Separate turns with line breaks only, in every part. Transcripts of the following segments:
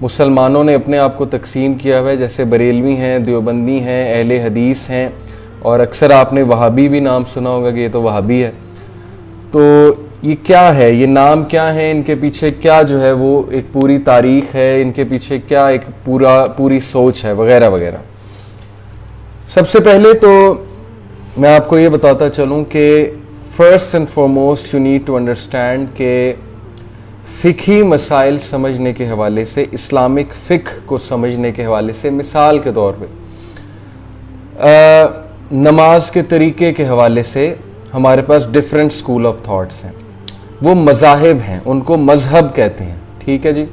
مسلمانوں نے اپنے آپ کو تقسیم کیا ہوا ہے, جیسے بریلوی ہیں, دیوبندی ہیں, اہل حدیث ہیں, اور اکثر آپ نے وہابی بھی نام سنا ہوگا کہ یہ تو وہابی ہے. تو یہ کیا ہے, یہ نام کیا ہے, ان کے پیچھے کیا جو ہے وہ ایک پوری تاریخ ہے, ان کے پیچھے کیا ایک پوری سوچ ہے وغیرہ وغیرہ. سب سے پہلے تو میں آپ کو یہ بتاتا چلوں کہ first and foremost you need to understand کہ فقہی مسائل سمجھنے کے حوالے سے, اسلامک فقہ کو سمجھنے کے حوالے سے, مثال کے طور پہ نماز کے طریقے کے حوالے سے ہمارے پاس ڈفرینٹ اسکول آف تھاٹس ہیں. وہ مذاہب ہیں, ان کو مذہب کہتے ہیں, ٹھیک ہے جی.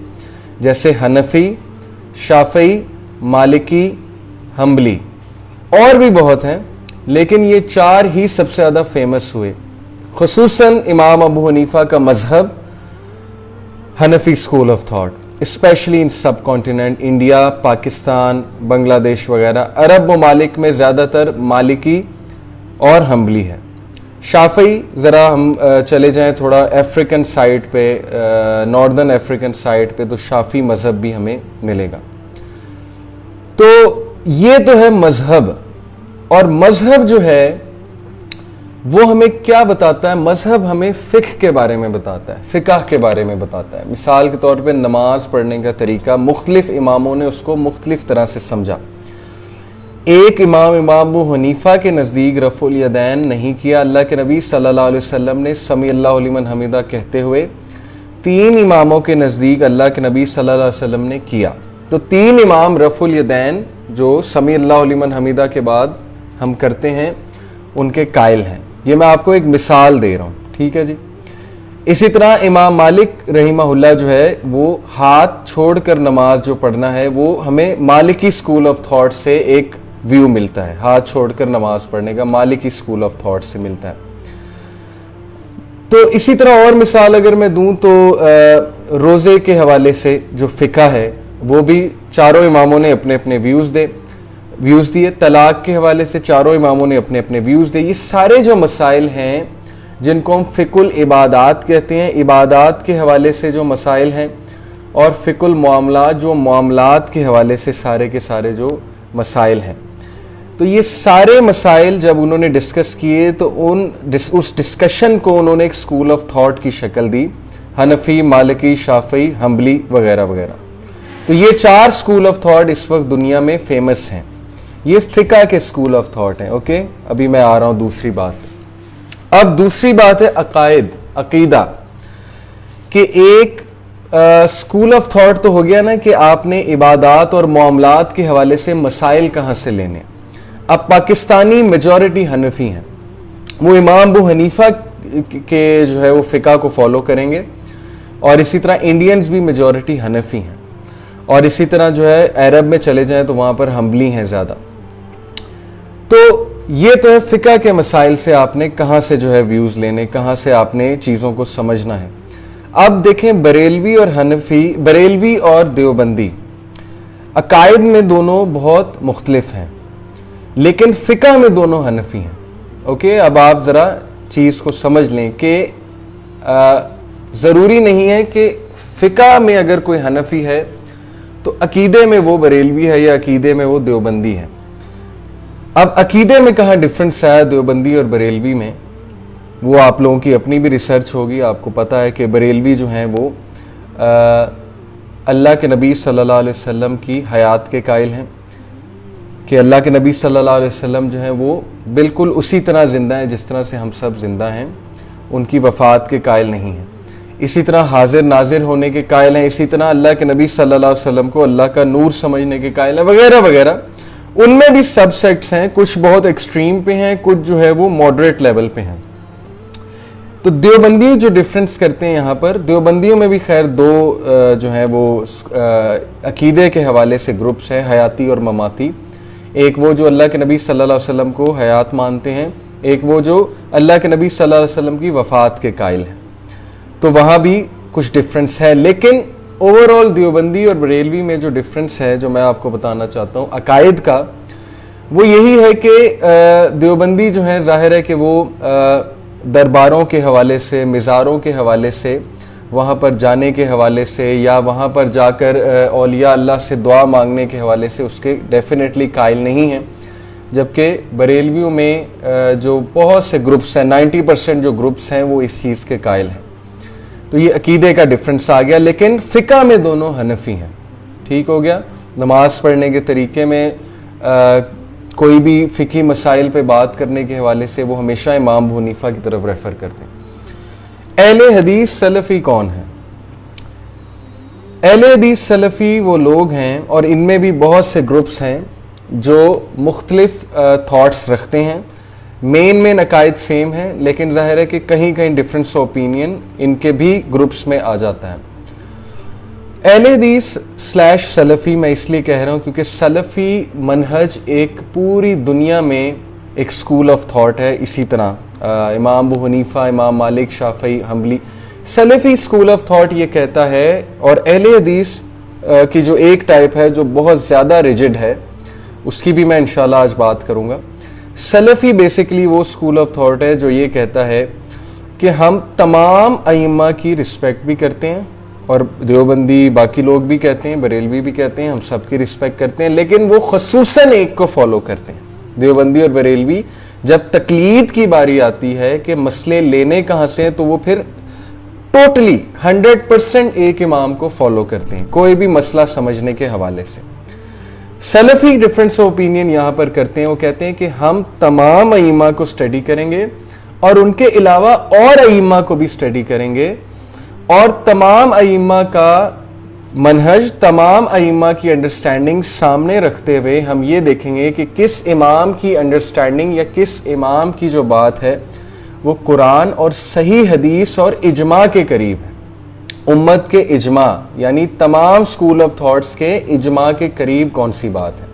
جیسے حنفی, شافعی, مالکی, حنبلی, اور بھی بہت ہیں, لیکن یہ 4 ہی سب سے زیادہ فیمس ہوئے. خصوصاً امام ابو حنیفہ کا مذہب Hanafi school of thought, specially in subcontinent, India, Pakistan, Bangladesh وغیرہ. عرب ممالک میں زیادہ تر مالکی اور حنبلی ہے. شافعی ذرا ہم چلے جائیں تھوڑا افریقن سائٹ پہ, ناردرن افریقن سائٹ پہ, تو شافعی مذہب بھی ہمیں ملے گا. تو یہ تو ہے مذہب. اور مذہب جو ہے وہ ہمیں کیا بتاتا ہے؟ مذہب ہمیں فقہ کے بارے میں بتاتا ہے, فقہ کے بارے میں بتاتا ہے. مثال کے طور پہ نماز پڑھنے کا طریقہ مختلف اماموں نے اس کو مختلف طرح سے سمجھا. ایک امام ابو حنیفہ کے نزدیک رفع الیدین نہیں کیا, اللہ کے نبی صلی اللہ علیہ وسلم نے سمیع اللہ لمن حمیدہ کہتے ہوئے. 3 اماموں کے نزدیک اللہ کے نبی صلی اللہ علیہ وسلم نے کیا. تو 3 امام رفع الیدین جو سمیع اللہ لمن حمیدہ کے بعد ہم کرتے ہیں ان کے قائل ہیں. یہ میں آپ کو ایک مثال دے رہا ہوں, ٹھیک ہے جی. اسی طرح امام مالک رحمہ اللہ جو ہے وہ ہاتھ چھوڑ کر نماز جو پڑھنا ہے وہ ہمیں مالکی اسکول آف تھاٹ سے ایک ویو ملتا ہے. ہاتھ چھوڑ کر نماز پڑھنے کا مالکی اسکول آف تھاٹ سے ملتا ہے. تو اسی طرح اور مثال اگر میں دوں تو روزے کے حوالے سے جو فقہ ہے وہ بھی 4 اماموں نے اپنے اپنے ویوز دیے. طلاق کے حوالے سے 4 اماموں نے اپنے اپنے ویوز دیے. یہ سارے جو مسائل ہیں جن کو ہم فقہ العبادات کہتے ہیں, عبادات کے حوالے سے جو مسائل ہیں, اور فقہ المعاملات جو معاملات کے حوالے سے سارے کے سارے جو مسائل ہیں. تو یہ سارے مسائل جب انہوں نے ڈسکس کیے تو اس ڈسکشن کو انہوں نے ایک اسکول آف تھاٹ کی شکل دی, حنفی, مالکی, شافعی, حنبلی وغیرہ وغیرہ. تو یہ 4 اسکول آف تھاٹ اس وقت دنیا میں فیمس ہیں. یہ فقہ کے اسکول آف تھاٹ ہیں. اوکے, ابھی میں آ رہا ہوں دوسری بات. اب دوسری بات ہے عقائد, عقیدہ. کہ ایک اسکول آف تھاٹ تو ہو گیا نا کہ آپ نے عبادات اور معاملات کے حوالے سے مسائل کہاں سے لینے. اب پاکستانی میجورٹی حنفی ہیں, وہ امام ابو حنیفہ کے جو ہے وہ فقہ کو فالو کریں گے, اور اسی طرح انڈینز بھی میجورٹی حنفی ہیں, اور اسی طرح جو ہے عرب میں چلے جائیں تو وہاں پر حنبلی ہیں زیادہ. تو یہ تو ہے فقہ کے مسائل سے آپ نے کہاں سے جو ہے ویوز لینے, کہاں سے آپ نے چیزوں کو سمجھنا ہے. اب دیکھیں بریلوی اور دیوبندی عقائد میں دونوں بہت مختلف ہیں, لیکن فقہ میں دونوں حنفی ہیں. اوکے, اب آپ ذرا چیز کو سمجھ لیں کہ ضروری نہیں ہے کہ فقہ میں اگر کوئی حنفی ہے تو عقیدے میں وہ بریلوی ہے یا عقیدے میں وہ دیوبندی ہے. اب عقیدے میں کہاں ڈفرنس ہے دیوبندی اور بریلوی میں, وہ آپ لوگوں کی اپنی بھی ریسرچ ہوگی. آپ کو پتہ ہے کہ بریلوی جو ہیں وہ اللہ کے نبی صلی اللہ علیہ وسلم کی حیات کے قائل ہیں, کہ اللہ کے نبی صلی اللہ علیہ وسلم جو ہیں وہ بالکل اسی طرح زندہ ہیں جس طرح سے ہم سب زندہ ہیں, ان کی وفات کے قائل نہیں ہیں. اسی طرح حاضر ناظر ہونے کے قائل ہیں, اسی طرح اللہ کے نبی صلی اللہ علیہ وسلم کو اللہ کا نور سمجھنے کے قائل ہیں, وغیرہ وغیرہ. ان میں بھی سب سیکٹس ہیں, کچھ بہت ایکسٹریم پہ ہیں, کچھ جو ہے وہ ماڈریٹ لیول پہ ہیں. تو دیوبندی جو ڈفرینس کرتے ہیں یہاں پر, دیوبندیوں میں بھی خیر 2 جو ہیں وہ عقیدے کے حوالے سے گروپس ہیں, حیاتی اور مماتی. ایک وہ جو اللہ کے نبی صلی اللہ علیہ وسلم کو حیات مانتے ہیں, ایک وہ جو اللہ کے نبی صلی اللہ علیہ وسلم کی وفات کے قائل ہیں. تو وہاں بھی کچھ ڈفرینس ہے, لیکن اوور آل دیوبندی اور بریلوی میں جو ڈفرینس ہے جو میں آپ کو بتانا چاہتا ہوں عقائد کا, وہ یہی ہے کہ دیوبندی جو ہیں ظاہر ہے کہ وہ درباروں کے حوالے سے, مزاروں کے حوالے سے وہاں پر جانے کے حوالے سے یا وہاں پر جا کر اولیاء اللہ سے دعا مانگنے کے حوالے سے اس کے ڈیفینیٹلی قائل نہیں ہیں، جبکہ بریلویوں میں جو بہت سے گروپس ہیں، 90% جو گروپس ہیں وہ اس چیز کے قائل ہیں۔ تو یہ عقیدے کا ڈفرنس آ گیا، لیکن فقہ میں دونوں حنفی ہیں۔ ٹھیک ہو گیا؟ نماز پڑھنے کے طریقے میں کوئی بھی فقہی مسائل پہ بات کرنے کے حوالے سے وہ ہمیشہ امام ابو حنیفہ کی طرف ریفر کرتے ہیں۔ اہل حدیث سلفی کون ہیں؟ اہل حدیث سلفی وہ لوگ ہیں، اور ان میں بھی بہت سے گروپس ہیں جو مختلف تھاٹس رکھتے ہیں، مین عقائد سیم ہیں، لیکن ظاہر ہے کہ کہیں کہیں ڈفرینس اوپینین ان کے بھی گروپس میں آ جاتا ہے۔ اہل حدیث / سلفی میں اس لیے کہہ رہا ہوں کیونکہ سلفی منہج ایک پوری دنیا میں ایک سکول آف تھاٹ ہے، اسی طرح امام ابو حنیفہ، امام مالک، شافعی، حنبلی۔ سلفی سکول آف تھاٹ یہ کہتا ہے، اور اہل حدیث کی جو ایک ٹائپ ہے جو بہت زیادہ ریجڈ ہے، اس کی بھی میں انشاءاللہ آج بات کروں گا۔ سلفی بیسیکلی وہ سکول آف تھاٹ ہے جو یہ کہتا ہے کہ ہم تمام ائمہ کی رسپیکٹ بھی کرتے ہیں، اور دیوبندی باقی لوگ بھی کہتے ہیں، بریلوی بھی کہتے ہیں، ہم سب کی رسپیکٹ کرتے ہیں، لیکن وہ خصوصاً ایک کو فالو کرتے ہیں۔ دیوبندی اور بریلوی جب تقلید کی باری آتی ہے کہ مسئلے لینے کہاں سے ہیں، تو وہ پھر ٹوٹلی 100% ایک امام کو فالو کرتے ہیں کوئی بھی مسئلہ سمجھنے کے حوالے سے۔ سلفی ڈفرینس آف اوپینین یہاں پر کرتے ہیں، وہ کہتے ہیں کہ ہم تمام ائمہ کو اسٹڈی کریں گے، اور ان کے علاوہ اور ائمہ کو بھی اسٹڈی کریں گے، اور تمام ائمہ کا منہج، تمام ائمہ کی انڈرسٹینڈنگ سامنے رکھتے ہوئے ہم یہ دیکھیں گے کہ کس امام کی انڈرسٹینڈنگ یا کس امام کی جو بات ہے وہ قرآن اور صحیح حدیث اور اجماع کے قریب ہے۔ امت کے اجماع یعنی تمام سکول آف تھاٹس کے اجماع کے قریب کون سی بات ہے۔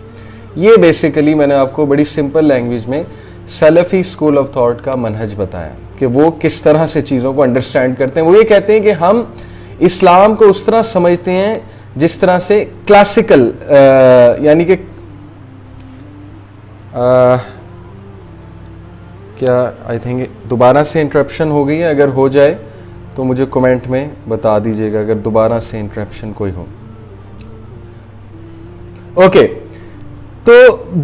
یہ بیسیکلی میں نے آپ کو بڑی سمپل لینگویج میں سلفی سکول آف تھاٹ کا منہج بتایا کہ وہ کس طرح سے چیزوں کو انڈرسٹینڈ کرتے ہیں۔ وہ یہ کہتے ہیں کہ ہم اسلام کو اس طرح سمجھتے ہیں جس طرح سے کلاسیکل یعنی کہ کیا آئی تھنک دوبارہ سے انٹرپشن ہو گئی ہے، اگر ہو جائے تو مجھے کمنٹ میں بتا دیجیے گا اگر دوبارہ سے انٹرپشن کوئی ہو۔ اوکے، تو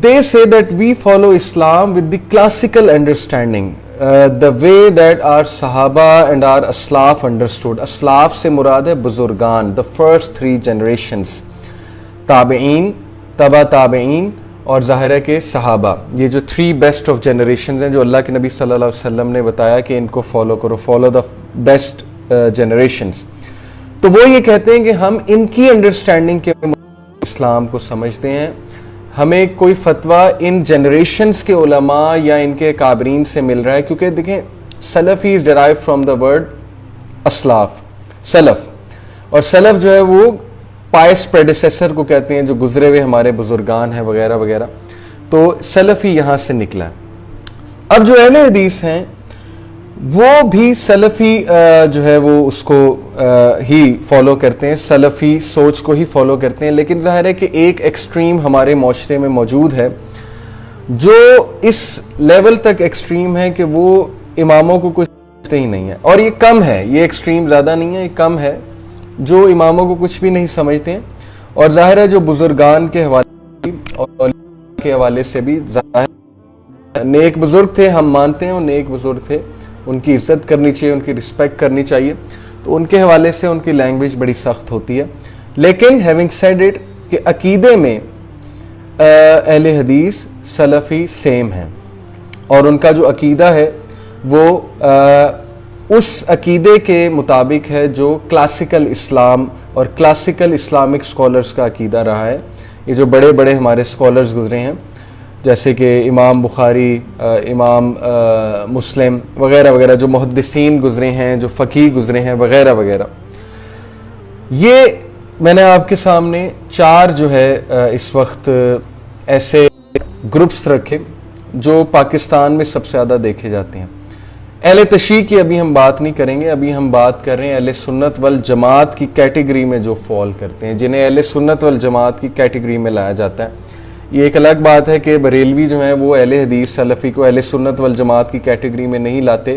they say that we follow Islam with the classical understanding, the way that our Sahaba and our Aslaf understood. Aslaf سے مراد ہے بزرگان، the first 3 generations، تابعین، تبع تابعین، اور ظاہر ہے کہ صحابہ۔ یہ جو 3 بیسٹ آف جنریشنز ہیں جو اللہ کے نبی صلی اللہ علیہ وسلم نے بتایا کہ ان کو فالو کرو، فالو دا بیسٹ جنریشنز۔ تو وہ یہ کہتے ہیں کہ ہم ان کی انڈرسٹینڈنگ کے اسلام کو سمجھتے ہیں، ہمیں کوئی فتویٰ ان جنریشنز کے علماء یا ان کے اکابرین سے مل رہا ہے، کیونکہ دیکھیں سلفی از ڈرائیو فرام دا ورڈ اسلاف، سلف، اور سلف جو ہے وہ پائس پریڈیسیسر کو کہتے ہیں، جو گزرے ہوئے ہمارے بزرگان ہیں وغیرہ وغیرہ، تو سلفی یہاں سے نکلا ہے۔ اب جو اہل حدیث ہیں وہ بھی سلفی جو ہے وہ اس کو ہی فالو کرتے ہیں، سلفی سوچ کو ہی فالو کرتے ہیں، لیکن ظاہر ہے کہ ایک ایکسٹریم ہمارے معاشرے میں موجود ہے جو اس لیول تک ایکسٹریم ہے کہ وہ اماموں کو کچھ سمجھتے ہی نہیں ہے، اور یہ کم ہے، یہ ایکسٹریم زیادہ نہیں ہے، یہ کم ہے جو اماموں کو کچھ بھی نہیں سمجھتے ہیں، اور ظاہر ہے جو بزرگان کے حوالے اور کے حوالے سے بھی ظاہر نیک بزرگ تھے، ہم مانتے ہیں وہ نیک بزرگ تھے، ان کی عزت کرنی چاہیے، ان کی رسپیکٹ کرنی چاہیے، تو ان کے حوالے سے ان کی لینگویج بڑی سخت ہوتی ہے۔ لیکن ہیونگ سیڈ اٹ کہ عقیدے میں اہل حدیث سلفی سیم ہیں، اور ان کا جو عقیدہ ہے وہ اس عقیدے کے مطابق ہے جو کلاسیکل اسلام اور کلاسیکل اسلامک سکولرز کا عقیدہ رہا ہے۔ یہ جو بڑے بڑے ہمارے سکولرز گزرے ہیں جیسے کہ امام بخاری، امام مسلم وغیرہ وغیرہ، جو محدثین گزرے ہیں، جو فقیہ گزرے ہیں وغیرہ وغیرہ، یہ میں نے آپ کے سامنے 4 جو ہے اس وقت ایسے گروپس رکھے جو پاکستان میں سب سے زیادہ دیکھے جاتے ہیں۔ اہل تشیع کی ابھی ہم بات نہیں کریں گے، ابھی ہم بات کر رہے ہیں اہل سنت والجماعت کی کیٹیگری میں جو فال کرتے ہیں، جنہیں اہل سنت والجماعت کی کیٹیگری میں لایا جاتا ہے۔ یہ ایک الگ بات ہے کہ بریلوی جو ہیں وہ اہل حدیث سلفی کو اہل سنت والجماعت کی کیٹیگری میں نہیں لاتے،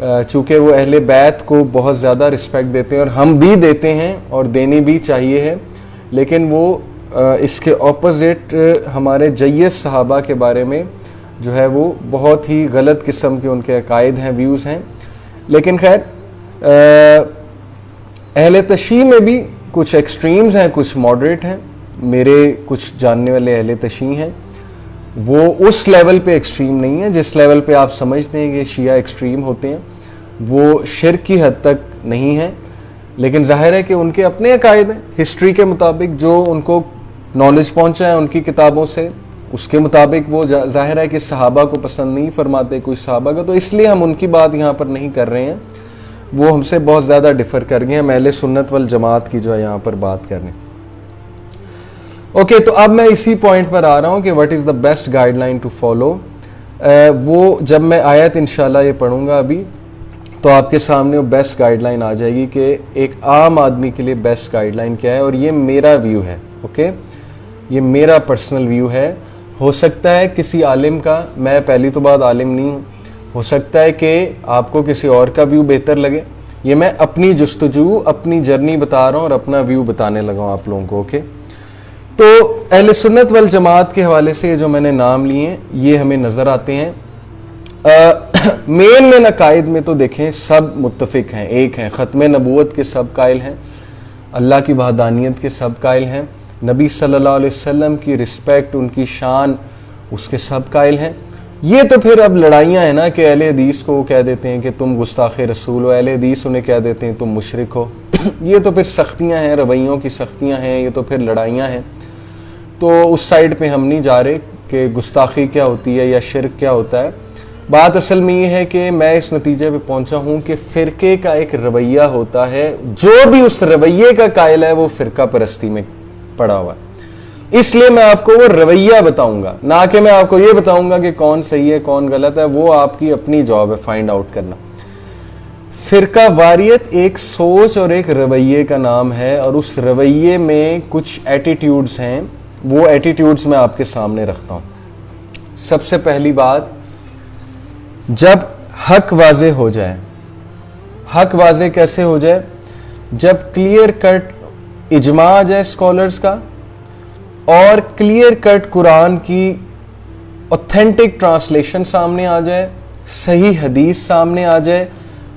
چونکہ وہ اہل بیت کو بہت زیادہ رسپیکٹ دیتے ہیں اور ہم بھی دیتے ہیں اور دینی بھی چاہیے ہے، لیکن وہ اس کے اپوزٹ ہمارے جید صحابہ کے بارے میں جو ہے وہ بہت ہی غلط قسم کے ان کے عقائد ہیں، ویوز ہیں. لیکن خیر اہل تشیع میں بھی کچھ ایکسٹریمز ہیں، کچھ ماڈریٹ ہیں. میرے کچھ جاننے والے اہل تشیع ہیں، وہ اس لیول پہ ایکسٹریم نہیں ہیں جس لیول پہ آپ سمجھتے ہیں کہ شیعہ ایکسٹریم ہوتے ہیں. وہ شرک کی حد تک نہیں ہیں، لیکن ظاہر ہے کہ ان کے اپنے عقائد ہیں. ہسٹری کے مطابق جو ان کو نالج پہنچا ہے ان کی کتابوں سے، اس کے مطابق وہ ظاہر ہے کہ صحابہ کو پسند نہیں فرماتے کوئی صحابہ کا، تو اس لیے ہم ان کی بات یہاں پر نہیں کر رہے ہیں. وہ ہم سے بہت زیادہ ڈفر کر گئے ہیں. ہم اہل سنت والجماعت کی جو ہے یہاں پر بات کر رہے ہیں. اوکے، تو اب میں اسی پوائنٹ پر آ رہا ہوں کہ what is the best guideline to follow. وہ جب میں آیت انشاءاللہ یہ پڑھوں گا ابھی تو آپ کے سامنے وہ بیسٹ گائیڈ لائن آ جائے گی کہ ایک عام آدمی کے لیے بیسٹ گائیڈ لائن کیا ہے. اور یہ میرا ویو ہے، اوکے، یہ میرا پرسنل ویو ہے. ہو سکتا ہے کسی عالم کا، میں پہلی تو بات عالم نہیں ہوں، ہو سکتا ہے کہ آپ کو کسی اور کا ویو بہتر لگے. یہ میں اپنی جستجو، اپنی جرنی بتا رہا ہوں اور اپنا ویو بتانے لگا ہوں آپ لوگوں کو. اوکے، تو اہل سنت والجماعت کے حوالے سے جو میں نے نام لیے ہیں یہ ہمیں نظر آتے ہیں. مین عقائد میں تو دیکھیں سب متفق ہیں، ایک ہیں، ختم نبوت کے سب قائل ہیں، اللہ کی وحدانیت کے سب قائل ہیں، نبی صلی اللہ علیہ وسلم کی رسپیکٹ، ان کی شان، اس کے سب قائل ہیں. یہ تو پھر اب لڑائیاں ہیں نا کہ اہل حدیث کو وہ کہہ دیتے ہیں کہ تم گستاخ رسول ہو، اہل حدیث انہیں کہہ دیتے ہیں تم مشرک ہو. یہ تو پھر سختیاں ہیں، رویوں کی سختیاں ہیں، یہ تو پھر لڑائیاں ہیں. تو اس سائڈ پہ ہم نہیں جا رہے کہ گستاخی کیا ہوتی ہے یا شرک کیا ہوتا ہے. بات اصل میں یہ ہے کہ میں اس نتیجے پہ پہنچا ہوں کہ فرقے کا ایک رویہ ہوتا ہے، جو بھی اس رویے کا قائل ہے وہ فرقہ پرستی میں پڑا ہوا ہے. اس لیے میں آپ کو وہ رویہ بتاؤں گا، نہ کہ میں آپ کو یہ بتاؤں گا کہ کون صحیح ہے کون غلط ہے. وہ آپ کی اپنی جاب ہے فائنڈ آؤٹ کرنا. فرقہ واریت ایک سوچ اور ایک رویے کا نام ہے، اور اس رویے میں کچھ ایٹیٹیوڈز ہیں. وہ ایٹیٹیوڈز میں آپ کے سامنے رکھتا ہوں. سب سے پہلی بات، جب حق واضح ہو جائے. حق واضح کیسے ہو جائے؟ جب کلیئر کٹ اجماع آ جائے اسکالرز کا، اور کلیئر کٹ قرآن کی اوتھینٹک ٹرانسلیشن سامنے آ جائے، صحیح حدیث سامنے آ جائے،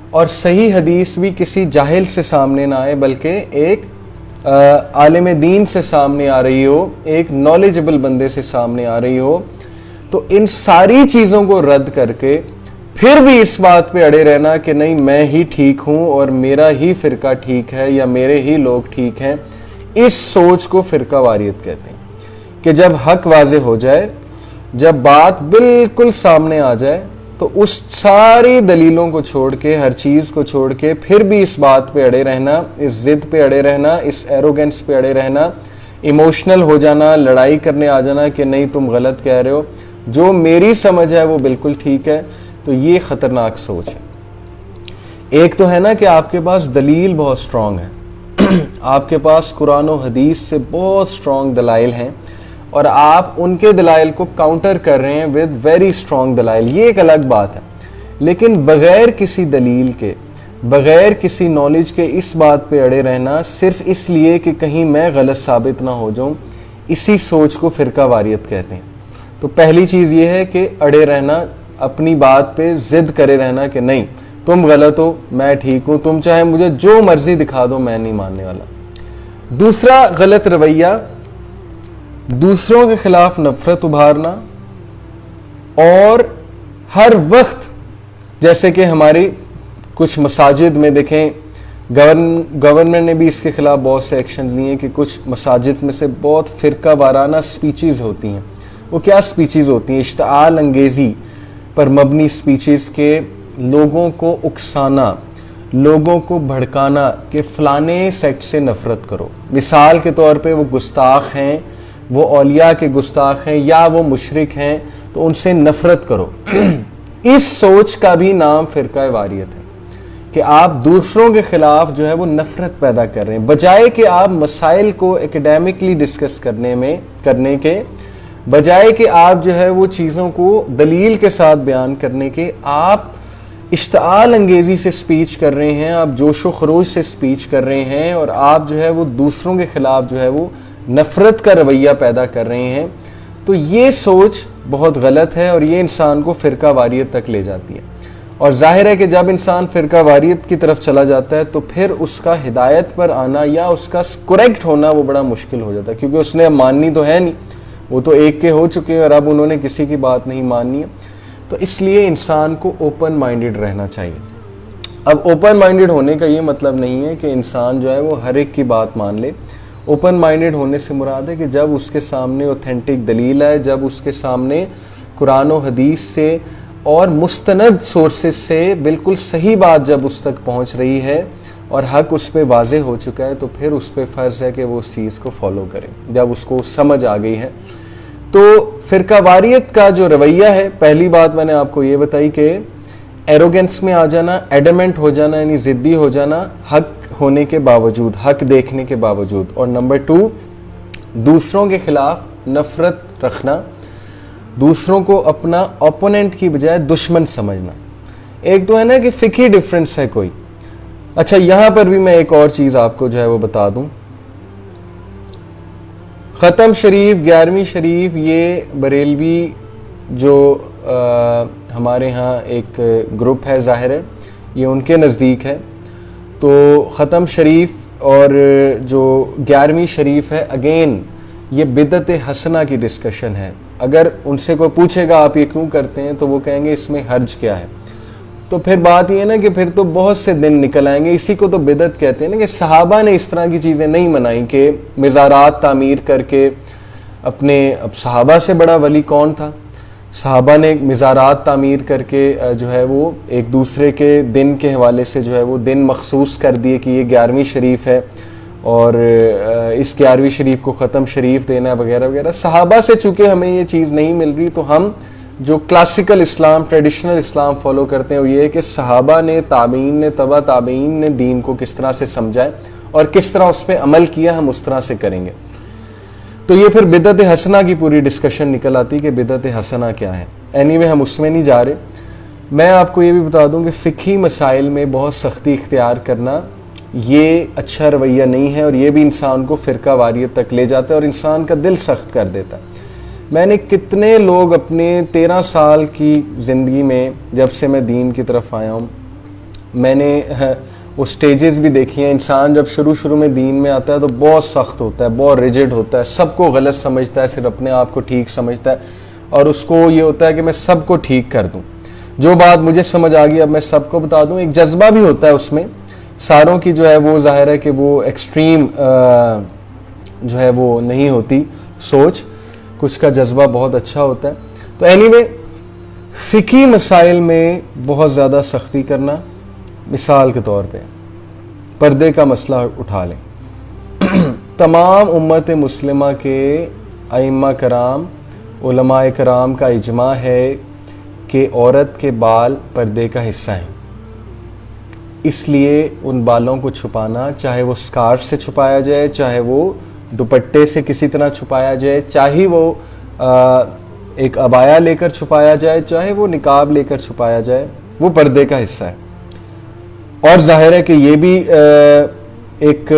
اور صحیح حدیث بھی کسی جاہل سے سامنے نہ آئے بلکہ ایک عالم دین سے سامنے آ رہی ہو، ایک نالجبل بندے سے سامنے آ رہی ہو. تو ان ساری چیزوں کو رد کر کے پھر بھی اس بات پہ اڑے رہنا کہ نہیں میں ہی ٹھیک ہوں اور میرا ہی فرقہ ٹھیک ہے یا میرے ہی لوگ ٹھیک ہیں، اس سوچ کو فرقہ واریت کہتے ہیں. کہ جب حق واضح ہو جائے، جب بات بالکل سامنے آ جائے، تو اس ساری دلیلوں کو چھوڑ کے، ہر چیز کو چھوڑ کے پھر بھی اس بات پہ اڑے رہنا، اس ضد پہ اڑے رہنا، اس ایروگنس پہ اڑے رہنا، ایموشنل ہو جانا، لڑائی کرنے آ جانا کہ نہیں تم غلط کہہ رہے ہو، جو میری سمجھ ہے وہ بالکل ٹھیک ہے. تو یہ خطرناک سوچ ہے. ایک تو ہے نا کہ آپ کے پاس دلیل بہت سٹرونگ ہے، آپ کے پاس قرآن و حدیث سے بہت سٹرونگ دلائل ہیں، اور آپ ان کے دلائل کو کاؤنٹر کر رہے ہیں ود ویری سٹرونگ دلائل. یہ ایک الگ بات ہے. لیکن بغیر کسی دلیل کے، بغیر کسی نالج کے اس بات پہ اڑے رہنا صرف اس لیے کہ کہیں میں غلط ثابت نہ ہو جاؤں، اسی سوچ کو فرقہ واریت کہتے ہیں. تو پہلی چیز یہ ہے کہ اڑے رہنا، اپنی بات پہ ضد کرے رہنا کہ نہیں تم غلط ہو میں ٹھیک ہوں، تم چاہے مجھے جو مرضی دکھا دو میں نہیں ماننے والا. دوسرا غلط رویہ، دوسروں کے خلاف نفرت ابھارنا، اور ہر وقت جیسے کہ ہماری کچھ مساجد میں دیکھیں گورنمنٹ نے بھی اس کے خلاف بہت سے ایکشن لیے کہ کچھ مساجد میں سے بہت فرقہ وارانہ سپیچز ہوتی ہیں. وہ کیا سپیچز ہوتی ہیں؟ اشتعال انگیزی پر مبنی سپیچز کے لوگوں کو اکسانا، لوگوں کو بھڑکانا کہ فلانے سیکٹ سے نفرت کرو. مثال کے طور پہ وہ گستاخ ہیں، وہ اولیاء کے گستاخ ہیں یا وہ مشرک ہیں تو ان سے نفرت کرو. اس سوچ کا بھی نام فرقہ واریت ہے کہ آپ دوسروں کے خلاف جو ہے وہ نفرت پیدا کر رہے ہیں، بجائے کہ آپ مسائل کو ایکڈیمکلی ڈسکس کرنے کے بجائے کہ آپ جو ہے وہ چیزوں کو دلیل کے ساتھ بیان کرنے کے، آپ اشتعال انگیزی سے سپیچ کر رہے ہیں, آپ جوش و خروش سے سپیچ کر رہے ہیں, اور آپ جو ہے وہ دوسروں کے خلاف جو ہے وہ نفرت کا رویہ پیدا کر رہے ہیں, تو یہ سوچ بہت غلط ہے اور یہ انسان کو فرقہ واریت تک لے جاتی ہے. اور ظاہر ہے کہ جب انسان فرقہ واریت کی طرف چلا جاتا ہے تو پھر اس کا ہدایت پر آنا یا اس کا کریکٹ ہونا وہ بڑا مشکل ہو جاتا ہے, کیونکہ اس نے اب ماننی تو ہے نہیں, وہ تو ایک کے ہو چکے ہیں اور اب انہوں نے کسی کی بات نہیں ماننی ہے. تو اس لیے انسان کو اوپن مائنڈڈ رہنا چاہیے. اب اوپن مائنڈڈ ہونے کا یہ مطلب نہیں ہے کہ انسان جو ہے وہ ہر ایک کی بات مان لے. اوپن مائنڈڈ ہونے سے مراد ہے کہ جب اس کے سامنے اوتھینٹک دلیل ہے, جب اس کے سامنے قرآن و حدیث سے اور مستند سورسز سے بالکل صحیح بات جب اس تک پہنچ رہی ہے اور حق اس پہ واضح ہو چکا ہے, تو پھر اس پہ فرض ہے کہ وہ اس چیز کو فالو کرے جب اس کو سمجھ آ گئی ہے. تو فرقہ واریت کا جو رویہ ہے, پہلی بات میں نے آپ کو یہ بتائی کہ ایروگنس میں آ جانا, ایڈمنٹ ہو جانا, یعنی ضدی ہو جانا حق ہونے کے باوجود, حق دیکھنے کے باوجود. اور نمبر 2, دوسروں کے خلاف نفرت رکھنا, دوسروں کو اپنا اوپوننٹ کی بجائے دشمن سمجھنا. ایک تو ہے نا کہ فقہی ڈیفرنس ہے کوئی. اچھا, یہاں پر بھی میں ایک اور چیز آپ کو جو ہے وہ بتا دوں. ختم شریف, 11ویں شریف, یہ بریلوی جو ہمارے ہاں ایک گروپ ہے, ظاہر ہے یہ ان کے نزدیک ہے. تو ختم شریف اور جو 11ویں شریف ہے, اگین یہ بدعت حسنہ کی ڈسکشن ہے. اگر ان سے کوئی پوچھے گا آپ یہ کیوں کرتے ہیں, تو وہ کہیں گے اس میں حرج کیا ہے. تو پھر بات یہ ہے نا کہ پھر تو بہت سے دن نکل آئیں گے. اسی کو تو بدعت کہتے ہیں نا, کہ صحابہ نے اس طرح کی چیزیں نہیں منائیں کہ مزارات تعمیر کر کے اپنے, اب صحابہ سے بڑا ولی کون تھا. صحابہ نے مزارات تعمیر کر کے جو ہے وہ ایک دوسرے کے دن کے حوالے سے جو ہے وہ دن مخصوص کر دیے کہ یہ 11ویں شریف ہے اور اس 11ویں شریف کو ختم شریف دینا وغیرہ وغیرہ. صحابہ سے چونکہ ہمیں یہ چیز نہیں مل رہی, تو ہم جو کلاسیکل اسلام, ٹریڈیشنل اسلام فالو کرتے ہیں وہ یہ ہے کہ صحابہ نے, تابعین نے, تبع تابعین نے دین کو کس طرح سے سمجھا ہے اور کس طرح اس پہ عمل کیا, ہم اس طرح سے کریں گے. تو یہ پھر بدعت حسنہ کی پوری ڈسکشن نکل آتی کہ بدعت حسنہ کیا ہے. اینی ہم اس میں نہیں جا رہے. میں آپ کو یہ بھی بتا دوں کہ فقہی مسائل میں بہت سختی اختیار کرنا یہ اچھا رویہ نہیں ہے, اور یہ بھی انسان کو فرقہ واریت تک لے جاتا ہے اور انسان کا دل سخت کر دیتا ہے. میں نے کتنے لوگ اپنے 13 سال کی زندگی میں, جب سے میں دین کی طرف آیا ہوں, میں نے وہ سٹیجز بھی دیکھی ہیں. انسان جب شروع میں دین میں آتا ہے تو بہت سخت ہوتا ہے, بہت ریجڈ ہوتا ہے, سب کو غلط سمجھتا ہے, صرف اپنے آپ کو ٹھیک سمجھتا ہے, اور اس کو یہ ہوتا ہے کہ میں سب کو ٹھیک کر دوں, جو بات مجھے سمجھ آ گئی اب میں سب کو بتا دوں. ایک جذبہ بھی ہوتا ہے اس میں, ساروں کی جو ہے وہ ظاہر ہے کہ وہ ایکسٹریم جو ہے وہ نہیں ہوتی سوچ, کچھ کا جذبہ بہت اچھا ہوتا ہے. تو اینی فقہی مسائل میں بہت زیادہ سختی کرنا, مثال کے طور پہ پردے کا مسئلہ اٹھا لیں. تمام امت مسلمہ کے ائمہ کرام, علماء کرام کا اجماع ہے کہ عورت کے بال پردے کا حصہ ہیں. اس لیے ان بالوں کو چھپانا, چاہے وہ سکارف سے چھپایا جائے, چاہے وہ دوپٹے سے کسی طرح چھپایا جائے, چاہے وہ ایک عبایا لے کر چھپایا جائے, چاہے وہ نقاب لے کر چھپایا جائے, وہ پردے کا حصہ ہے. اور ظاہر ہے کہ یہ بھی ایک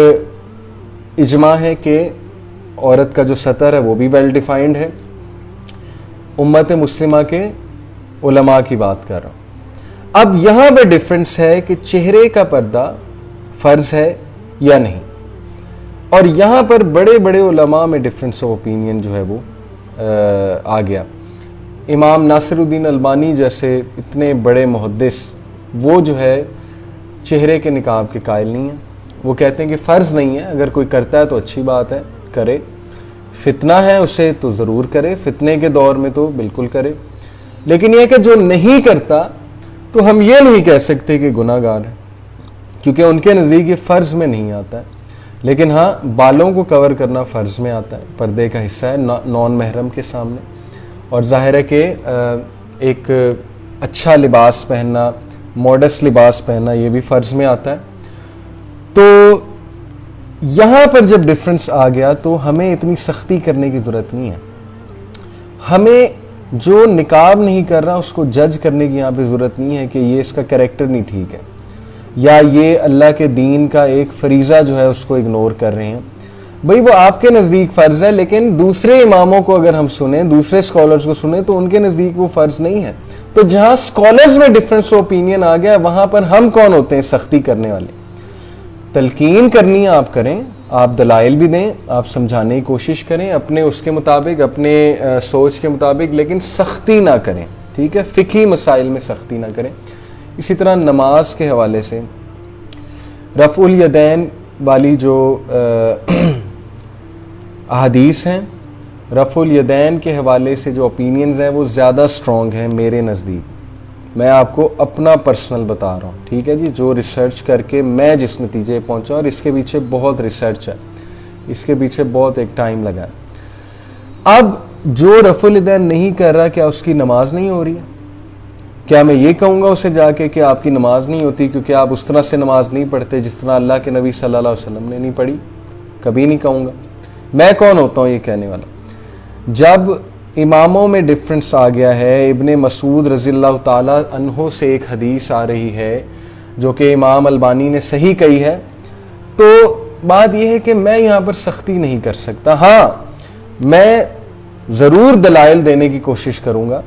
اجماع ہے کہ عورت کا جو سطر ہے وہ بھی ویل ڈیفائنڈ ہے. امت مسلمہ کے علماء کی بات کر رہا ہوں. اب یہاں پہ ڈیفرنس ہے کہ چہرے کا پردہ فرض ہے یا نہیں, اور یہاں پر بڑے بڑے علماء میں ڈیفرنس آف اوپینین جو ہے وہ آ گیا. امام ناصر الدین البانی جیسے اتنے بڑے محدث, وہ جو ہے چہرے کے نقاب کے قائل نہیں ہیں. وہ کہتے ہیں کہ فرض نہیں ہے, اگر کوئی کرتا ہے تو اچھی بات ہے, کرے. فتنہ ہے اسے تو ضرور کرے, فتنے کے دور میں تو بالکل کرے. لیکن یہ کہ جو نہیں کرتا تو ہم یہ نہیں کہہ سکتے کہ گناہ گار ہے, کیونکہ ان کے نزدیک یہ فرض میں نہیں آتا ہے. لیکن ہاں, بالوں کو کور کرنا فرض میں آتا ہے, پردے کا حصہ ہے نان محرم کے سامنے. اور ظاہر ہے کہ ایک اچھا لباس پہننا, موڈس لباس پہننا, یہ بھی فرض میں آتا ہے. تو یہاں پر جب ڈیفرنس آ گیا تو ہمیں اتنی سختی کرنے کی ضرورت نہیں ہے. ہمیں جو نقاب نہیں کر رہا اس کو جج کرنے کی یہاں پہ ضرورت نہیں ہے کہ یہ اس کا کریکٹر نہیں ٹھیک ہے یا یہ اللہ کے دین کا ایک فریضہ جو ہے اس کو اگنور کر رہے ہیں. بھئی وہ آپ کے نزدیک فرض ہے، لیکن دوسرے اماموں کو اگر ہم سنیں، دوسرے سکولرز کو سنیں تو ان کے نزدیک وہ فرض نہیں ہے. تو جہاں سکولرز میں ڈفرنس اوپینین آ گیا وہاں پر ہم کون ہوتے ہیں سختی کرنے والے؟ تلقین کرنی آپ کریں، آپ دلائل بھی دیں، آپ سمجھانے کی کوشش کریں اپنے اس کے مطابق، اپنے سوچ کے مطابق، لیکن سختی نہ کریں. ٹھیک ہے، فقہی مسائل میں سختی نہ کریں. اسی طرح نماز کے حوالے سے رفع الیدین والی جو احادیث ہیں، رفع الیدین کے حوالے سے جو اوپینینز ہیں وہ زیادہ سٹرونگ ہیں میرے نزدیک. میں آپ کو اپنا پرسنل بتا رہا ہوں، ٹھیک ہے جی، جو ریسرچ کر کے میں جس نتیجے پہنچا، اور اس کے پیچھے بہت ریسرچ ہے، اس کے پیچھے بہت ایک ٹائم لگا ہے. اب جو رفع الیدین نہیں کر رہا، کیا اس کی نماز نہیں ہو رہی ہے؟ کیا میں یہ کہوں گا اسے جا کے کہ آپ کی نماز نہیں ہوتی کیونکہ آپ اس طرح سے نماز نہیں پڑھتے جس طرح اللہ کے نبی صلی اللہ علیہ وسلم نے نہیں پڑھی؟ کبھی نہیں کہوں گا. میں کون ہوتا ہوں یہ کہنے والا؟ جب اماموں میں ڈفرنس آ گیا ہے، ابن مسعود رضی اللہ تعالی عنہ سے ایک حدیث آ رہی ہے جو کہ امام البانی نے صحیح کہی ہے، تو بات یہ ہے کہ میں یہاں پر سختی نہیں کر سکتا. ہاں میں ضرور دلائل دینے کی کوشش کروں گا.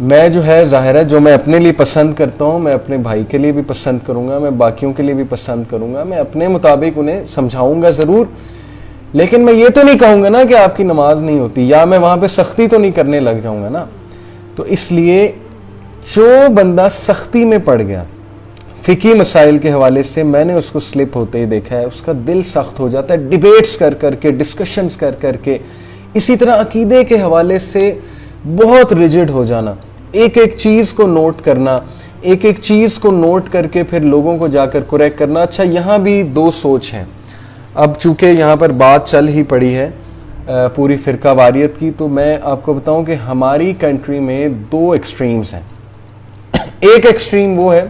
میں جو ہے ظاہر ہے جو میں اپنے لیے پسند کرتا ہوں میں اپنے بھائی کے لیے بھی پسند کروں گا، میں باقیوں کے لیے بھی پسند کروں گا، میں اپنے مطابق انہیں سمجھاؤں گا ضرور. لیکن میں یہ تو نہیں کہوں گا نا کہ آپ کی نماز نہیں ہوتی، یا میں وہاں پہ سختی تو نہیں کرنے لگ جاؤں گا نا. تو اس لیے جو بندہ سختی میں پڑ گیا فقہی مسائل کے حوالے سے، میں نے اس کو سلپ ہوتے ہی دیکھا ہے، اس کا دل سخت ہو جاتا ہے ڈیبیٹس کر کر کے، ڈسکشنز کر کر کے. اسی طرح عقیدے کے حوالے سے بہت ریجڈ ہو جانا، ایک ایک چیز کو نوٹ کرنا، ایک ایک چیز کو نوٹ کر کے پھر لوگوں کو جا کر کریکٹ کرنا. اچھا یہاں بھی دو سوچ ہیں. اب چونکہ یہاں پر بات چل ہی پڑی ہے پوری فرقہ واریت کی، تو میں آپ کو بتاؤں کہ ہماری کنٹری میں دو ایکسٹریمز ہیں. ایک ایکسٹریم وہ ہے،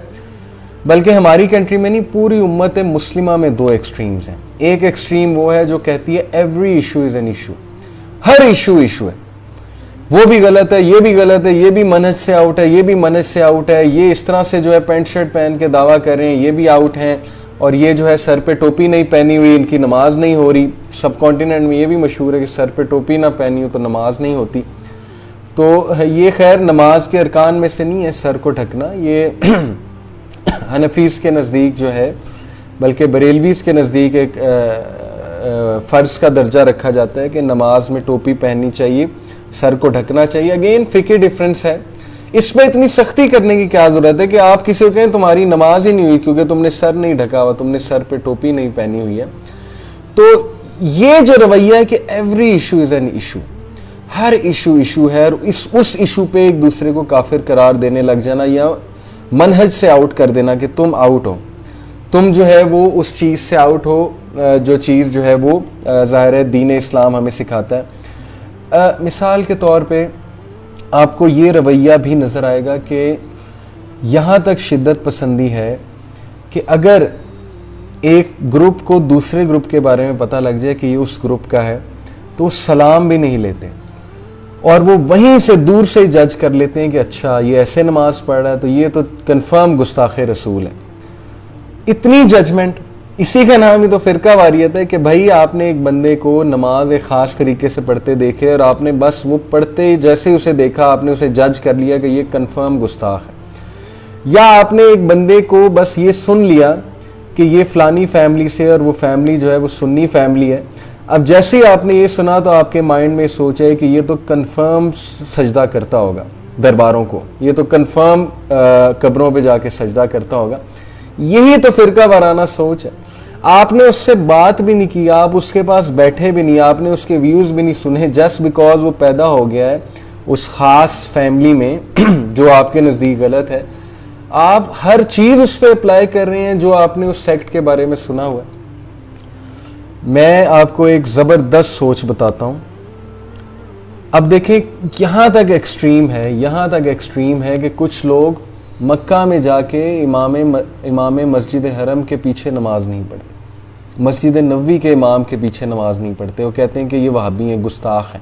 بلکہ ہماری کنٹری میں نہیں پوری امت مسلمہ میں دو ایکسٹریمز ہیں. ایک ایکسٹریم وہ ہے جو کہتی ہے every issue is an issue, Hare issue issue ہے، وہ بھی غلط ہے، یہ بھی غلط ہے، یہ بھی منہج سے آؤٹ ہے، یہ بھی منہج سے آؤٹ ہے، یہ اس طرح سے جو ہے پینٹ شرٹ پہن کے دعویٰ کر رہے ہیں یہ بھی آؤٹ ہیں، اور یہ جو ہے سر پہ ٹوپی نہیں پہنی ہوئی ان کی نماز نہیں ہو رہی. سب کانٹیننٹ میں یہ بھی مشہور ہے کہ سر پہ ٹوپی نہ پہنی ہو تو نماز نہیں ہوتی. تو یہ خیر نماز کے ارکان میں سے نہیں ہے سر کو ڈھکنا، یہ حنفیز کے نزدیک جو ہے، بلکہ بریلویز کے نزدیک ایک فرض کا درجہ رکھا جاتا ہے کہ نماز میں ٹوپی پہننی چاہیے، سر کو ڈھکنا چاہیے. اگین فقہی ڈفرنس ہے، اس میں اتنی سختی کرنے کی کیا ضرورت ہے کہ آپ کسی کو کہیں تمہاری نماز ہی نہیں ہوئی کیونکہ تم نے سر نہیں ڈھکا ہوا، تم نے سر پہ ٹوپی نہیں پہنی ہوئی ہے. تو یہ جو رویہ ہے کہ every issue is an issue, Hare issue issue ہے، اور اس ایشو پہ ایک دوسرے کو کافر قرار دینے لگ جانا یا منہج سے آؤٹ کر دینا کہ تم آؤٹ ہو، تم جو ہے وہ اس چیز سے آؤٹ ہو جو چیز جو ہے وہ ظاہر ہے دین اسلام ہمیں سکھاتا ہے. مثال کے طور پہ آپ کو یہ رویہ بھی نظر آئے گا کہ یہاں تک شدت پسندی ہے کہ اگر ایک گروپ کو دوسرے گروپ کے بارے میں پتہ لگ جائے کہ یہ اس گروپ کا ہے تو سلام بھی نہیں لیتے، اور وہ وہیں سے دور سے جج کر لیتے ہیں کہ اچھا یہ ایسے نماز پڑھ رہا ہے تو یہ تو کنفرم گستاخ رسول ہے. اتنی ججمنٹ، اسی کا نام ہی تو فرقہ واریت ہے کہ بھائی آپ نے ایک بندے کو نماز ایک خاص طریقے سے پڑھتے دیکھے اور آپ نے بس وہ پڑھتے جیسے اسے دیکھا آپ نے اسے جج کر لیا کہ یہ کنفرم گستاخ ہے. یا آپ نے ایک بندے کو بس یہ سن لیا کہ یہ فلانی فیملی سے اور وہ فیملی جو ہے وہ سنی فیملی ہے. اب جیسے ہی آپ نے یہ سنا تو آپ کے مائنڈ میں سوچ ہے کہ یہ تو کنفرم سجدہ کرتا ہوگا درباروں کو، یہ تو کنفرم قبروں پہ جا کے سجدہ کرتا ہوگا. یہی تو فرقہ وارانہ سوچ ہے. آپ نے اس سے بات بھی نہیں کی، آپ اس کے پاس بیٹھے بھی نہیں، آپ نے اس کے ویوز بھی نہیں سنے، جسٹ بیکاز وہ پیدا ہو گیا ہے اس خاص فیملی میں جو آپ کے نزدیک غلط ہے. آپ ہر چیز اس پہ اپلائی کر رہے ہیں جو آپ نے اس سیکٹ کے بارے میں سنا ہوا ہے. میں آپ کو ایک زبردست سوچ بتاتا ہوں. اب دیکھیں یہاں تک ایکسٹریم ہے کہ کچھ لوگ مکہ میں جا کے امام مسجد حرم کے پیچھے نماز نہیں پڑھتے، مسجد نبوی کے امام کے پیچھے نماز نہیں پڑھتے. وہ کہتے ہیں کہ یہ وہابی ہیں، گستاخ ہیں.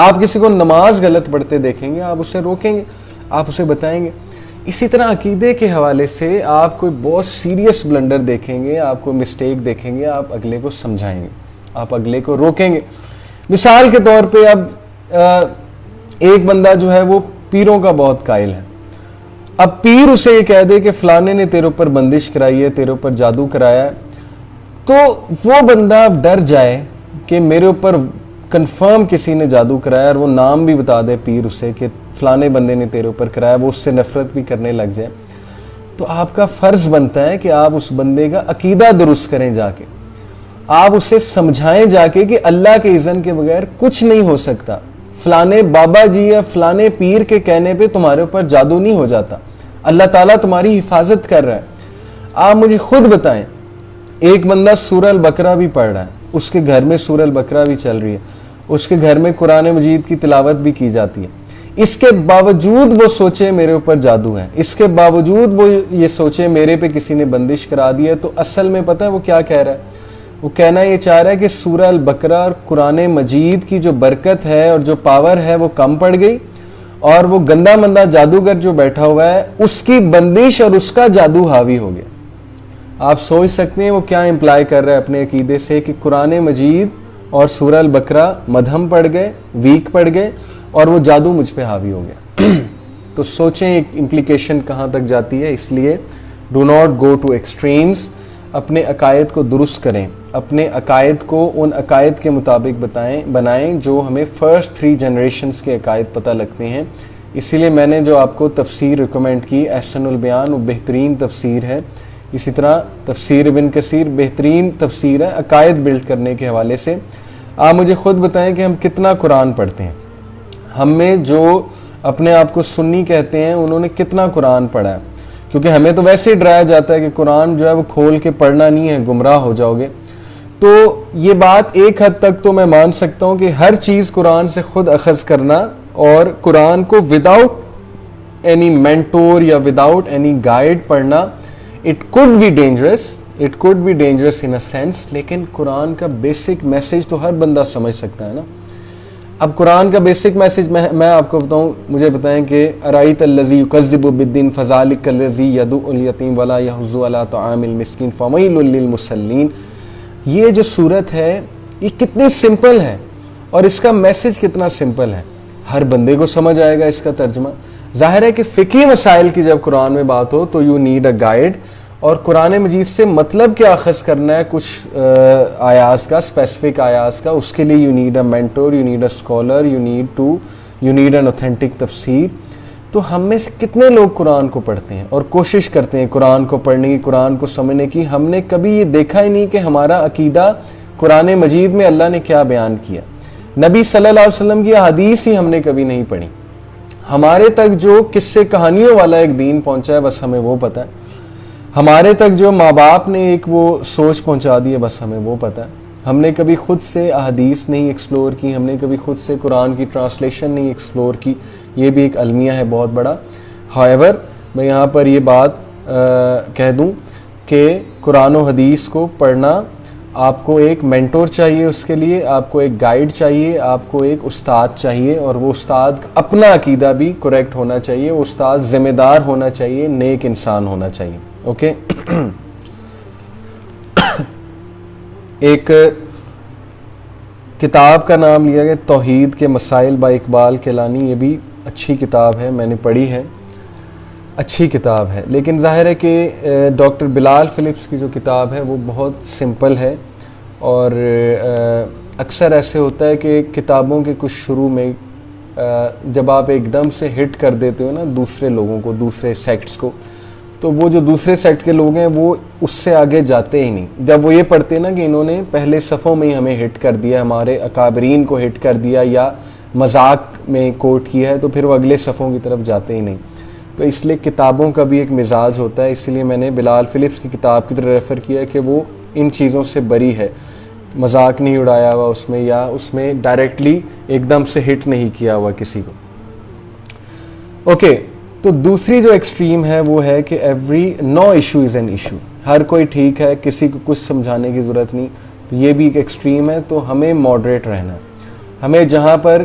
آپ کسی کو نماز غلط پڑھتے دیکھیں گے، آپ اسے روکیں گے، آپ اسے بتائیں گے. اسی طرح عقیدے کے حوالے سے آپ کوئی بہت سیریس بلنڈر دیکھیں گے، آپ کوئی مسٹیک دیکھیں گے، آپ اگلے کو سمجھائیں گے، آپ اگلے کو روکیں گے. مثال کے طور پہ اب ایک بندہ جو ہے وہ پیروں کا بہت قائل ہے. اب پیر اسے یہ کہہ دے کہ فلانے نے تیرے اوپر بندش کرائی ہے، تیرے اوپر جادو کرایا ہے، تو وہ بندہ اب ڈر جائے کہ میرے اوپر کنفرم کسی نے جادو کرایا، اور وہ نام بھی بتا دے پیر اسے کہ فلانے بندے نے تیرے اوپر کرایا، وہ اس سے نفرت بھی کرنے لگ جائے. تو آپ کا فرض بنتا ہے کہ آپ اس بندے کا عقیدہ درست کریں، جا کے آپ اسے سمجھائیں جا کے کہ اللہ کے اذن کے بغیر کچھ نہیں ہو سکتا، فلانے بابا جی یا فلانے پیر کے کہنے پہ تمہارے اوپر جادو نہیں ہو جاتا، اللہ تعالیٰ تمہاری حفاظت کر رہا ہے. آپ مجھے خود بتائیں، ایک بندہ سورہ البقرہ بھی پڑھ رہا ہے، اس کے گھر میں سورہ البقرہ بھی چل رہی ہے، اس کے گھر میں قرآن مجید کی تلاوت بھی کی جاتی ہے، اس کے باوجود وہ سوچے میرے اوپر جادو ہے، اس کے باوجود وہ یہ سوچے میرے پہ کسی نے بندش کرا دی ہے، تو اصل میں پتہ ہے وہ کیا کہہ رہا ہے؟ وہ کہنا یہ چاہ رہا ہے کہ سورہ البقرہ اور قرآن مجید کی جو برکت ہے اور جو پاور ہے وہ کم پڑ گئی، اور وہ گندا مندہ جادوگر جو بیٹھا ہوا ہے اس کی بندش اور اس کا جادو حاوی ہو گیا. آپ سوچ سکتے ہیں وہ کیا امپلائی کر رہا ہے اپنے عقیدے سے کہ قرآن مجید اور سورہ البقرہ مدھم پڑ گئے، ویک پڑ گئے، اور وہ جادو مجھ پہ حاوی ہو گیا. تو سوچیں ایک امپلیکیشن کہاں تک جاتی ہے. اس لیے do not go two extremes. اپنے عقائد کو درست کریں، اپنے عقائد کو ان عقائد کے مطابق بنائیں جو ہمیں فرسٹ 3 جنریشنز کے عقائد پتہ لگتے ہیں. اسی لیے میں نے جو آپ کو تفسیر ریکمینڈ کی احسن البیان، وہ بہترین تفسیر ہے. اسی طرح تفسیر ابن کثیر بہترین تفسیر ہے عقائد بلڈ کرنے کے حوالے سے. آپ مجھے خود بتائیں کہ ہم کتنا قرآن پڑھتے ہیں. ہم میں جو اپنے آپ کو سنی کہتے ہیں انہوں نے کتنا قرآن پڑھا ہے؟ کیونکہ ہمیں تو ویسے ہی ڈرایا جاتا ہے کہ قرآن جو ہے وہ کھول کے پڑھنا نہیں ہے، گمراہ ہو جاؤ گے. تو یہ بات ایک حد تک تو میں مان سکتا ہوں کہ ہر چیز قرآن سے خود اخذ کرنا اور قرآن کو وداؤٹ اینی مینٹور یا وداؤٹ اینی گائیڈ پڑھنا it could be dangerous in a sense. لیکن قرآن کا بیسک میسج تو ہر بندہ سمجھ سکتا ہے نا. اب قرآن کا بیسک میسج میں آپ کو بتاؤں، مجھے بتائیں کہ ارائیت الذی یکذب بالدین فذلک الذی یدعو الیتیم ولا یحض علی طعام المسکین فویل للمصلین. یہ جو صورت ہے یہ کتنی سمپل ہے اور اس کا میسج کتنا سمپل ہے، ہر بندے کو سمجھ آئے گا اس کا ترجمہ. ظاہر ہے کہ فقہی مسائل کی جب قرآن میں بات ہو تو یو نیڈ اے گائیڈ، اور قرآن مجید سے مطلب کیا اخذ کرنا ہے کچھ آیات کا، اسپیسیفک آیات کا، اس کے لیے you need a mentor, you need a scholar, you need an authentic تفسیر. تو ہم میں سے کتنے لوگ قرآن کو پڑھتے ہیں اور کوشش کرتے ہیں قرآن کو پڑھنے کی، قرآن کو سمجھنے کی؟ ہم نے کبھی یہ دیکھا ہی نہیں کہ ہمارا عقیدہ قرآن مجید میں اللہ نے کیا بیان کیا. نبی صلی اللہ علیہ وسلم کی حدیث ہی ہم نے کبھی نہیں پڑھی. ہمارے تک جو قصے کہانیوں والا ایک دین پہنچا ہے بس ہمیں وہ پتہ ہے. ہمارے تک جو ماں باپ نے ایک وہ سوچ پہنچا دی ہے بس ہمیں وہ پتہ ہے. ہم نے کبھی خود سے احادیث نہیں ایکسپلور کی، ہم نے کبھی خود سے قرآن کی ٹرانسلیشن نہیں ایکسپلور کی. یہ بھی ایک المیہ ہے بہت بڑا. ہاؤیور میں یہاں پر یہ بات کہہ دوں کہ قرآن و حدیث کو پڑھنا آپ کو ایک مینٹور چاہیے، اس کے لیے آپ کو ایک گائیڈ چاہیے، آپ کو ایک استاد چاہیے، اور وہ استاد اپنا عقیدہ بھی کریکٹ ہونا چاہیے، وہ استاد ذمہ دار ہونا چاہیے، نیک انسان ہونا چاہیے. اوکے. ایک کتاب کا نام لیا گیا توحید کے مسائل با اقبال کیلانی. یہ بھی اچھی کتاب ہے، میں نے پڑھی ہے، اچھی کتاب ہے. لیکن ظاہر ہے کہ ڈاکٹر بلال فلپس کی جو کتاب ہے وہ بہت سمپل ہے، اور اکثر ایسے ہوتا ہے کہ کتابوں کے کچھ شروع میں جب آپ ایک دم سے ہٹ کر دیتے ہو نا دوسرے لوگوں کو، دوسرے سیکٹس کو، تو وہ جو دوسرے سیکٹ کے لوگ ہیں وہ اس سے آگے جاتے ہی نہیں. جب وہ یہ پڑھتے ہیں نا کہ انہوں نے پہلے صفوں میں ہی ہمیں ہٹ کر دیا، ہمارے اکابرین کو ہٹ کر دیا یا مذاق میں کوٹ کیا ہے، تو پھر وہ اگلے صفوں کی طرف جاتے ہی نہیں. تو اس لیے کتابوں کا بھی ایک مزاج ہوتا ہے. اس لیے میں نے بلال فلپس کی کتاب کی طرف ریفر کیا کہ وہ ان چیزوں سے بری ہے، مذاق نہیں اڑایا ہوا اس میں، یا اس میں ڈائریکٹلی ایک دم سے ہٹ نہیں کیا ہوا کسی کو. اوکے. تو دوسری جو ایکسٹریم ہے وہ ہے کہ no issue is an issue. ہر کوئی ٹھیک ہے، کسی کو کچھ سمجھانے کی ضرورت نہیں. تو یہ بھی ایک ایکسٹریم ہے. تو ہمیں ماڈریٹ رہنا ہے. ہمیں جہاں پر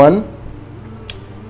1,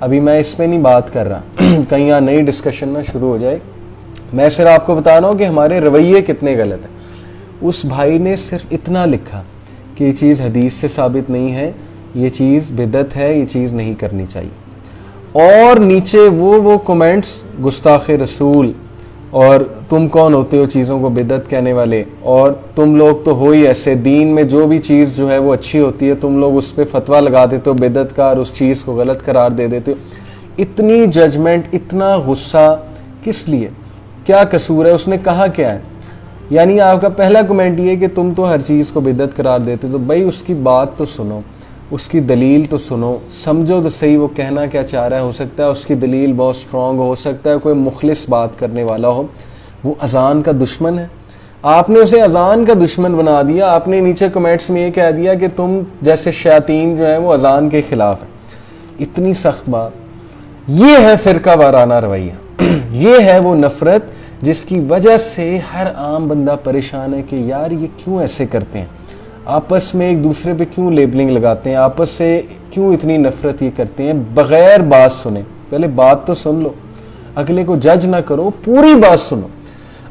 ابھی میں اس پہ نہیں بات کر رہا کہیں یہاں نئی ڈسکشن نہ شروع ہو جائے. میں صرف آپ کو بتا رہا ہوں کہ ہمارے رویے کتنے غلط ہیں. اس بھائی نے صرف اتنا لکھا کہ یہ چیز حدیث سے ثابت نہیں ہے, یہ چیز بدعت ہے, یہ چیز نہیں کرنی چاہیے. اور نیچے وہ کمنٹس گستاخ رسول, اور تم کون ہوتے ہو چیزوں کو بدعت کہنے والے, اور تم لوگ تو ہو ہی ایسے, دین میں جو بھی چیز جو ہے وہ اچھی ہوتی ہے تم لوگ اس پہ فتویٰ لگا دیتے ہو بدعت کا اور اس چیز کو غلط قرار دے دیتے ہو. اتنی ججمنٹ, اتنا غصہ کس لیے؟ کیا قصور ہے؟ اس نے کہا کیا ہے؟ یعنی آپ کا پہلا کمنٹ یہ ہے کہ تم تو ہر چیز کو بدعت قرار دیتے. تو بھائی اس کی بات تو سنو, اس کی دلیل تو سنو, سمجھو تو صحیح وہ کہنا کیا چاہ رہا ہے. ہو سکتا ہے اس کی دلیل بہت سٹرونگ ہو سکتا ہے کوئی مخلص بات کرنے والا ہو. وہ اذان کا دشمن ہے, آپ نے اسے اذان کا دشمن بنا دیا. آپ نے نیچے کمنٹس میں یہ کہہ دیا کہ تم جیسے شیاطین جو ہیں وہ اذان کے خلاف ہیں. اتنی سخت بات. یہ ہے فرقہ وارانہ رویہ, یہ ہے وہ نفرت جس کی وجہ سے ہر عام بندہ پریشان ہے کہ یار یہ کیوں ایسے کرتے ہیں, آپس میں ایک دوسرے پہ کیوں لیبلنگ لگاتے ہیں, آپس سے کیوں اتنی نفرت یہ کرتے ہیں بغیر بات سنے. پہلے بات تو سن لو, اگلے کو جج نہ کرو, پوری بات سنو.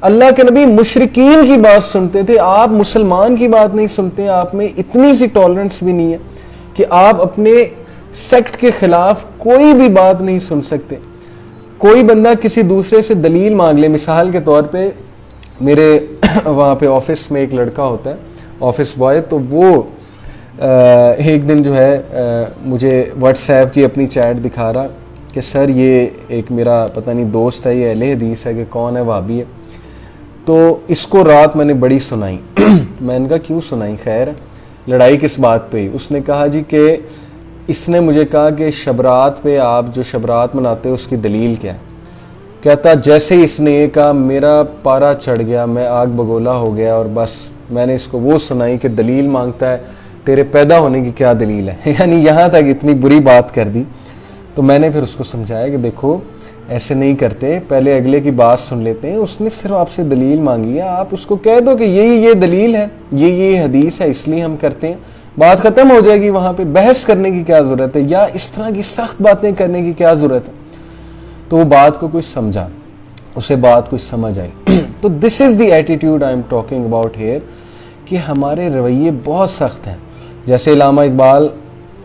اللہ کے نبی مشرکین کی بات سنتے تھے, آپ مسلمان کی بات نہیں سنتے. آپ میں اتنی سی ٹالرنس بھی نہیں ہے کہ آپ اپنے سیکٹ کے خلاف کوئی بھی بات نہیں سن سکتے. کوئی بندہ کسی دوسرے سے دلیل مانگ لے, مثال کے طور پہ میرے وہاں پہ آفس میں ایک لڑکا ہوتا ہے, آفس بوائے, تو وہ ایک دن جو ہے مجھے واٹس ایپ کی اپنی چیٹ دکھا رہا کہ سر یہ ایک میرا پتہ نہیں دوست ہے, یہ اہل حدیث ہے کہ کون ہے, وہابی ہے, تو اس کو رات میں نے بڑی سنائی. میں نے کہا کیوں سنائی, خیر لڑائی کس بات پہ؟ اس نے کہا جی کہ اس نے مجھے کہا کہ شبرات پہ آپ جو شبرات مناتے ہو اس کی دلیل کیا ہے. کہتا جیسے ہی اس نے یہ کہا میرا پارا چڑھ گیا, میں آگ بگولا ہو گیا, اور بس میں نے اس کو وہ سنائی کہ دلیل مانگتا ہے, تیرے پیدا ہونے کی کیا دلیل ہے. یعنی یہاں تک اتنی بری بات کر دی. تو میں نے پھر اس کو سمجھایا کہ دیکھو ایسے نہیں کرتے, پہلے اگلے کی بات سن لیتے ہیں. اس نے صرف آپ سے دلیل مانگی ہے, آپ اس کو کہہ دو کہ یہ دلیل ہے, یہ حدیث ہے, اس لیے ہم کرتے ہیں. بات ختم ہو جائے گی. وہاں پہ بحث کرنے کی کیا ضرورت ہے, یا اس طرح کی سخت باتیں کرنے کی کیا ضرورت ہے. تو وہ بات کو کچھ سمجھا, اسے بات کچھ سمجھ آئی. تو this is the attitude I am talking about here, کہ ہمارے رویے بہت سخت ہیں. جیسے علامہ اقبال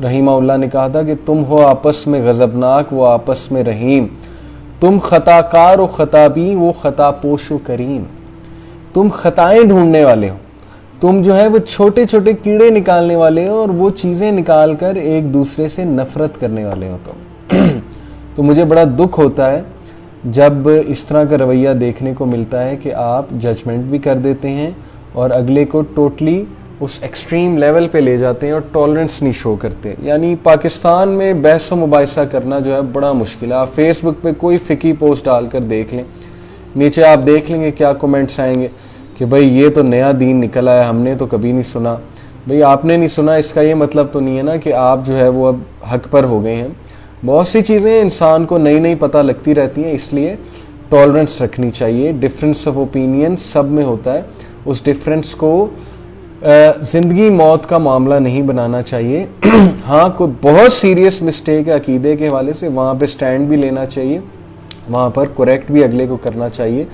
رحمہ اللہ نے کہا تھا کہ تم ہو آپس میں غضبناک, وہ آپس میں رحیم, تم خطا کار و خطابی, وہ خطا پوش و کریم. تم خطائیں ڈھونڈنے والے ہو, تم جو ہے وہ چھوٹے چھوٹے کیڑے نکالنے والے ہو, اور وہ چیزیں نکال کر ایک دوسرے سے نفرت کرنے والے ہو. تو مجھے بڑا دکھ ہوتا ہے جب اس طرح کا رویہ دیکھنے کو ملتا ہے کہ آپ ججمنٹ بھی کر دیتے ہیں اور اگلے کو ٹوٹلی اس ایکسٹریم لیول پہ لے جاتے ہیں اور ٹالرنس نہیں شو کرتے. یعنی پاکستان میں بحث و مباحثہ کرنا جو ہے بڑا مشکل ہے. آپ فیس بک پہ کوئی فقہی پوسٹ ڈال کر دیکھ لیں, نیچے آپ دیکھ لیں گے کیا کومنٹس آئیں گے کہ بھئی یہ تو نیا دین نکل آیا, ہم نے تو کبھی نہیں سنا. بھئی آپ نے نہیں سنا, اس کا یہ مطلب تو نہیں ہے نا کہ آپ جو ہے وہ اب حق پر ہو گئے ہیں. بہت سی چیزیں انسان کو نئی پتہ لگتی رہتی ہیں, اس لیے ٹالرنس رکھنی چاہیے. ڈفرینس آف اوپینین سب میں ہوتا ہے, اس ڈفرینس کو زندگی موت کا معاملہ نہیں بنانا چاہیے. ہاں کوئی بہت سیریس مسٹیک ہے عقیدے کے حوالے سے, وہاں پہ سٹینڈ بھی لینا چاہیے, وہاں پر کریکٹ بھی اگلے کو کرنا چاہیے.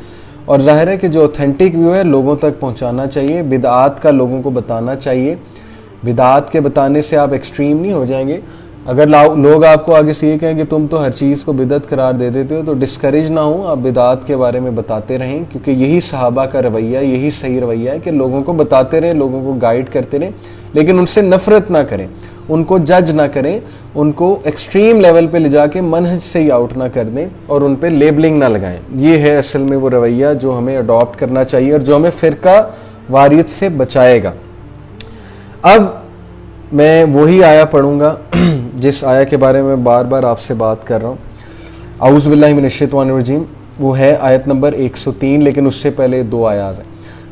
اور ظاہر ہے کہ جو اوتھینٹک ویو ہے لوگوں تک پہنچانا چاہیے, بدعات کا لوگوں کو بتانا چاہیے. بدعات کے بتانے سے آپ ایکسٹریم نہیں ہو جائیں گے. اگر لوگ آپ کو آگے سے یہ کہیں کہ تم تو ہر چیز کو بدعت قرار دے دیتے ہو, تو ڈسکریج نہ ہوں, آپ بدعات کے بارے میں بتاتے رہیں, کیونکہ یہی صحابہ کا رویہ, یہی صحیح رویہ ہے کہ لوگوں کو بتاتے رہیں, لوگوں کو گائیڈ کرتے رہیں, لیکن ان سے نفرت نہ کریں, ان کو جج نہ کریں, ان کو ایکسٹریم لیول پہ لے جا کے منہج سے ہی آؤٹ نہ کر دیں اور ان پہ لیبلنگ نہ لگائیں. یہ ہے اصل میں وہ رویہ جو ہمیں اڈاپٹ کرنا چاہیے اور جو ہمیں فرقہ واریت سے بچائے گا. اب میں وہی آیا پڑھوں گا جس آیا کے بارے میں بار بار آپ سے بات کر رہا ہوں. اعوذ باللہ من الشیطان الرجیم, وہ ہے آیت نمبر 103, لیکن اس سے پہلے 2 آیات ہیں.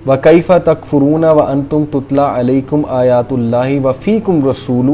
وَكَيْفَ تَكْفُرُونَ وَأَنْتُمْ تُتْلَى عَلَيْكُمْ آيَاتُ اللَّهِ وَفِيكُمْ رَسُولُهُ